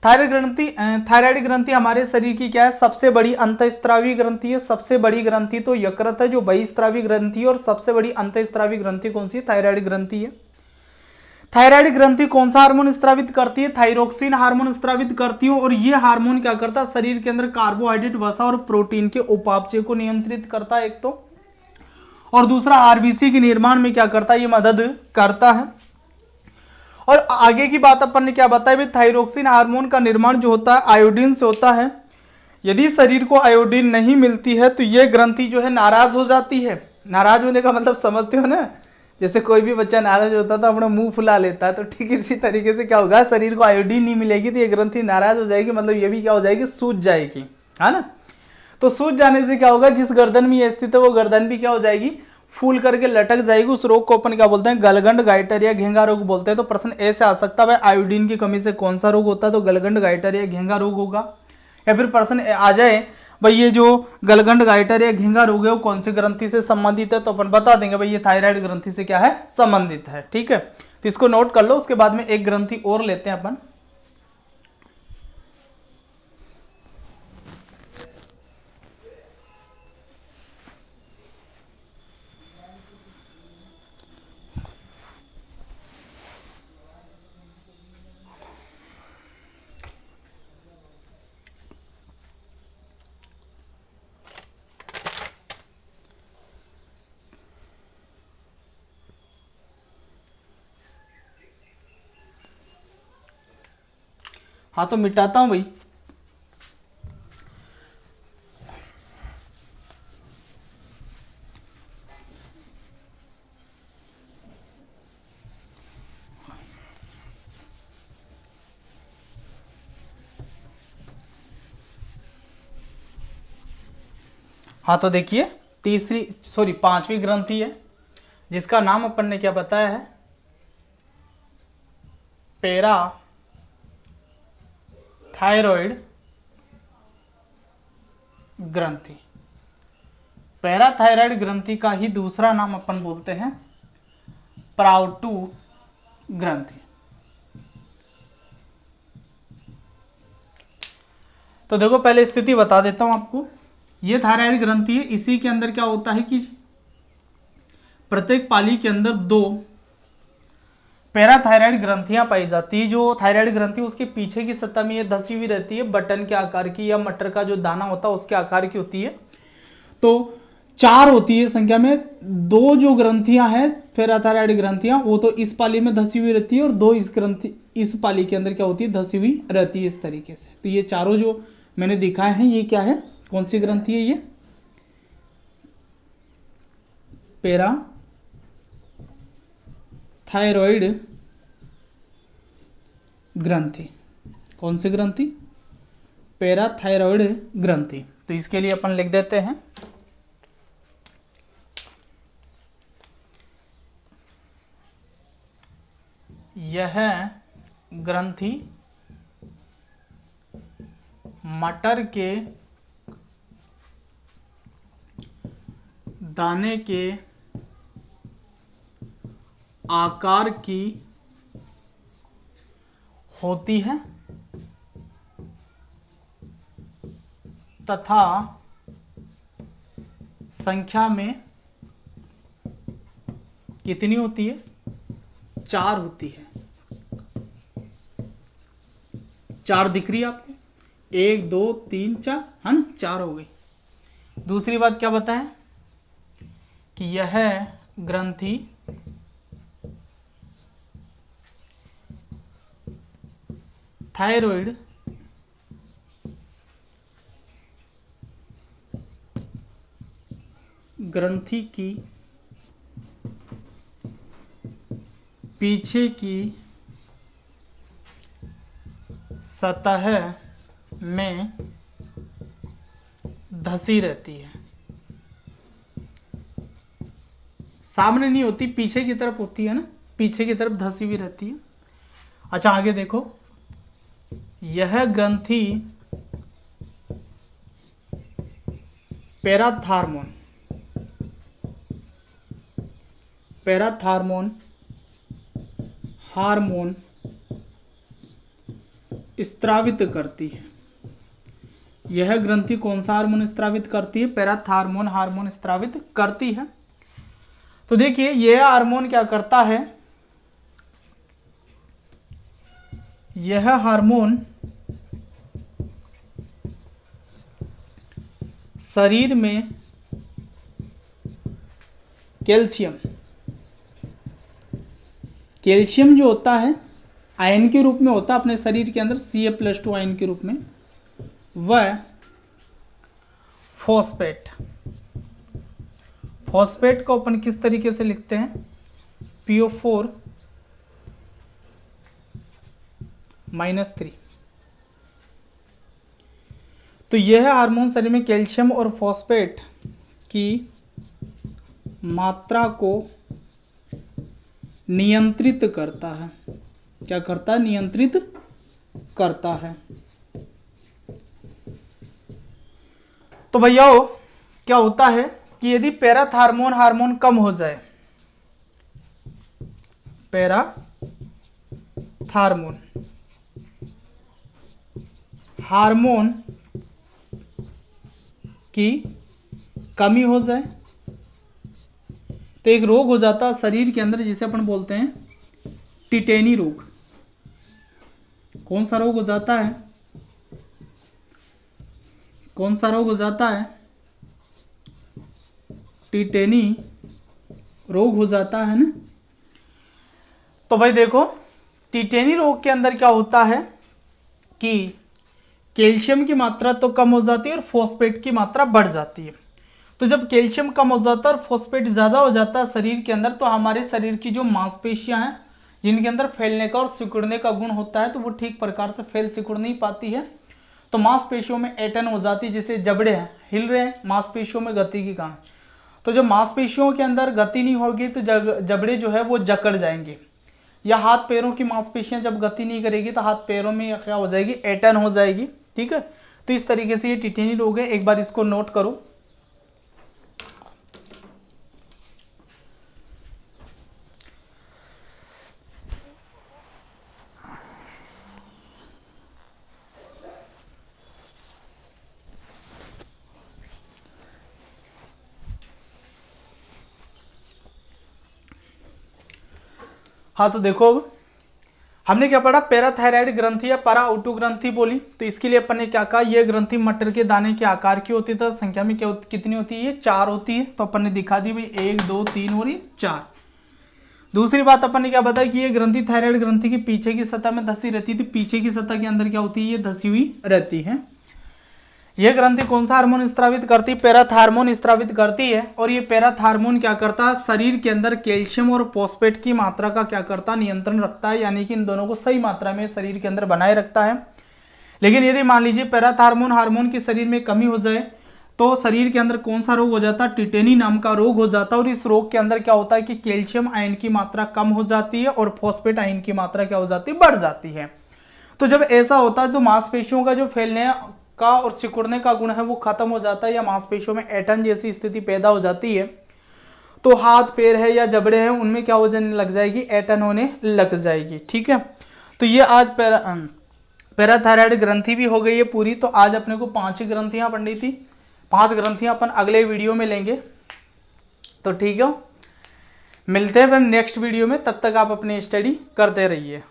थायराइड ग्रंथि हमारे शरीर की क्या है? सबसे बड़ी अंतःस्रावी ग्रंथि है। सबसे बड़ी ग्रंथि तो यकृत है जो बहिस्रावी ग्रंथि है, और सबसे बड़ी अंतःस्रावी ग्रंथि कौन सी? थायराइड ग्रंथि है। थायराइड ग्रंथि कौन सा हार्मोन स्रावित करती है? थायरोक्सिन हार्मोन स्रावित करती है। और ये हार्मोन क्या करता है? शरीर के अंदर कार्बोहाइड्रेट, वसा और प्रोटीन के उपापचय को नियंत्रित करता है एक तो, और दूसरा आरबीसी के निर्माण में क्या करता है? ये मदद करता है। और आगे की बात अपन ने क्या बताया भाई, थायरोक्सिन हार्मोन का निर्माण जो होता है आयोडीन से होता है। यदि शरीर को आयोडीन नहीं मिलती है तो ये ग्रंथि जो है नाराज हो जाती है। नाराज होने का मतलब समझते हो ना, जैसे कोई भी बच्चा नाराज होता तो अपना मुंह फुला लेता है, तो ठीक इसी तरीके से क्या होगा, शरीर को आयोडीन नहीं मिलेगी तो ये ग्रंथि नाराज हो जाएगी, मतलब ये भी क्या हो जाएगी? सूज जाएगी, है ना। तो सूज जाने से क्या होगा, जिस गर्दन में ये स्थित है वो गर्दन भी क्या हो जाएगी? फूल करके लटक जाएगी। उस रोग को अपन क्या बोलते हैं? गलगंड गाइटर या घेंगा रोग बोलते हैं। तो प्रश्न ऐसे आ सकता है आयोडीन की कमी से कौन सा रोग होता है, तो गलगंड गाइटर या घेंगा रोग होगा। या फिर प्रश्न आ जाए भाई ये जो गलगंड गाइटर या घेंगा रोग है वो कौन सी ग्रंथि से संबंधित है, तो अपन बता देंगे भाई ये थायराइड ग्रंथि से क्या है? संबंधित है। ठीक है, तो इसको नोट कर लो। उसके बाद में एक ग्रंथि और लेते हैं अपन। हाँ तो मिटाता हूं भाई। हाँ तो देखिए पांचवी ग्रंथि है जिसका नाम अपन ने क्या बताया है, पैरा थायराइड ग्रंथि। पैराथायराइड ग्रंथि का ही दूसरा नाम अपन बोलते हैं प्राउटू ग्रंथि। तो देखो पहले स्थिति बता देता हूं आपको। ये थायराइड ग्रंथि है, इसी के अंदर क्या होता है कि प्रत्येक पाली के अंदर 2 पैराथायराइड ग्रंथियां पाई जाती है। जो थायराइड ग्रंथि उसके पीछे की सतह में ये धसी हुई रहती है, बटन के आकार की या मटर का जो दाना होता है उसके आकार की होती है। तो 4 होती है संख्या में, 2 जो ग्रंथियां हैं पैराथायराइड ग्रंथियां वो तो इस पाली में धसी हुई रहती है और 2 इस पाली के अंदर क्या होती है, धसी हुई रहती है इस तरीके से। तो ये चारों जो मैंने दिखाए हैं ये क्या है, कौन सी ग्रंथि है, ये पैराथायराइड ग्रंथि। कौन सी ग्रंथि, पैराथायराइड ग्रंथि। तो इसके लिए अपन लिख देते हैं यह ग्रंथि मटर के दाने के आकार की होती है तथा संख्या में कितनी होती है, 4 होती है। 4 दिख रही है आपको, 1 2 3 4 है ना, 4 हो गई। दूसरी बात क्या बताएं कि यह ग्रंथि थायराइड ग्रंथि की पीछे की सतह में धसी रहती है। सामने नहीं होती, पीछे की तरफ होती है ना, पीछे की तरफ धसी हुई रहती है। अच्छा आगे देखो, यह ग्रंथि पैराथार्मोन हार्मोन स्त्रावित करती है। यह ग्रंथि कौन सा हार्मोन स्त्रावित करती है, पैराथार्मोन हार्मोन स्त्रावित करती है। तो देखिए यह हार्मोन क्या करता है, यह हार्मोन शरीर में कैल्शियम जो होता है आयन के रूप में होता है अपने शरीर के अंदर, Ca+2 आयन के रूप में, वह फॉस्फेट को अपन किस तरीके से लिखते हैं, PO4 -3। तो यह हार्मोन शरीर में कैल्शियम और फॉस्फेट की मात्रा को नियंत्रित करता है। क्या करता है, नियंत्रित करता है। तो भैया क्या होता है कि यदि पैराथार्मोन हार्मोन कम हो जाए, पैराथार्मोन हार्मोन की कमी हो जाए तो एक रोग हो जाता है शरीर के अंदर जिसे अपन बोलते हैं टिटेनी रोग। कौन सा रोग हो जाता है, कौन सा रोग हो जाता है, टिटेनी रोग हो जाता है ना। तो भाई देखो टिटेनी रोग के अंदर क्या होता है, कि कैल्शियम की मात्रा तो कम हो जाती है और फॉस्फेट की मात्रा बढ़ जाती है। तो जब कैल्शियम कम हो जाता है और फॉस्फेट ज्यादा हो जाता है शरीर के अंदर, तो हमारे शरीर की जो मांसपेशियां हैं जिनके अंदर फैलने का और सिकुड़ने का गुण होता है, तो वो ठीक प्रकार से फैल सिकुड़ नहीं पाती है। तो मांसपेशियों में ऐंठन हो जाती है, जैसे जबड़े हैं हिल रहे हैं मांसपेशियों में गति के कारण। तो जब मांसपेशियों के अंदर गति नहीं होगी तो जबड़े जो है वो जकड़ जाएंगे। या हाथ पैरों की मांसपेशियां जब गति नहीं करेगी तो हाथ पैरों में क्या हो जाएगी, ऐंठन हो जाएगी। ठीक है, तो इस तरीके से ये टिटेनी रोग है, एक बार इसको नोट करो। हाँ तो देखो, हमने क्या पढ़ा, पैराथायराइड ग्रंथि या पाराउटू ग्रंथि बोली। तो इसके लिए अपन ने क्या कहा, ये ग्रंथि मटर के दाने के आकार की होती है, संख्या में क्या कितनी होती है, 4 होती है। तो अपन ने दिखा दी भाई 1 2 3 और ये 4। दूसरी बात अपन ने क्या बताया कि ये ग्रंथि थायराइड ग्रंथि की पीछे की सतह में धसी रहती है। तो पीछे की सतह के अंदर क्या होती है, ये धसी हुई रहती है। यह ग्रंथि कौन सा हार्मोन स्त्रावित करती है, पैराथार्मोन स्त्रावित करती है। और ये पैराथार्मोन क्या करता है, शरीर के अंदर कैल्शियम और फॉस्फेट की मात्रा का क्या करता है, नियंत्रण रखता है, यानी कि इन दोनों को सही मात्रा में शरीर के अंदर बनाए रखता है। लेकिन यदि मान लीजिए पैराथार्मोन हार्मोन की शरीर में कमी हो जाए तो शरीर के अंदर कौन सा रोग हो जाता है, टिटेनी नाम का रोग हो जाता है। और इस रोग के अंदर क्या होता है कि कैल्शियम आयन की मात्रा कम हो जाती है और फॉस्फेट आयन की मात्रा क्या हो जाती है, बढ़ जाती है। तो जब ऐसा होता है तो मांसपेशियों का जो फैलने का और सिकुड़ने का गुण है वो खत्म हो जाता है, या मांसपेशियों में ऐंठन जैसी स्थिति पैदा हो जाती है। तो हाथ पैर है या जबड़े हैं उनमें क्या हो जाने लग जाएगी, ऐंठन होने लग जाएगी। ठीक है, तो ये आज पैराथायराइड ग्रंथि भी हो गई है पूरी। तो आज अपने को 5 ग्रंथियां पढ़नी थी, 5 ग्रंथियां अपन अगले वीडियो में लेंगे। तो ठीक है, मिलते हैं फिर नेक्स्ट वीडियो में, तब तक आप अपनी स्टडी करते रहिए।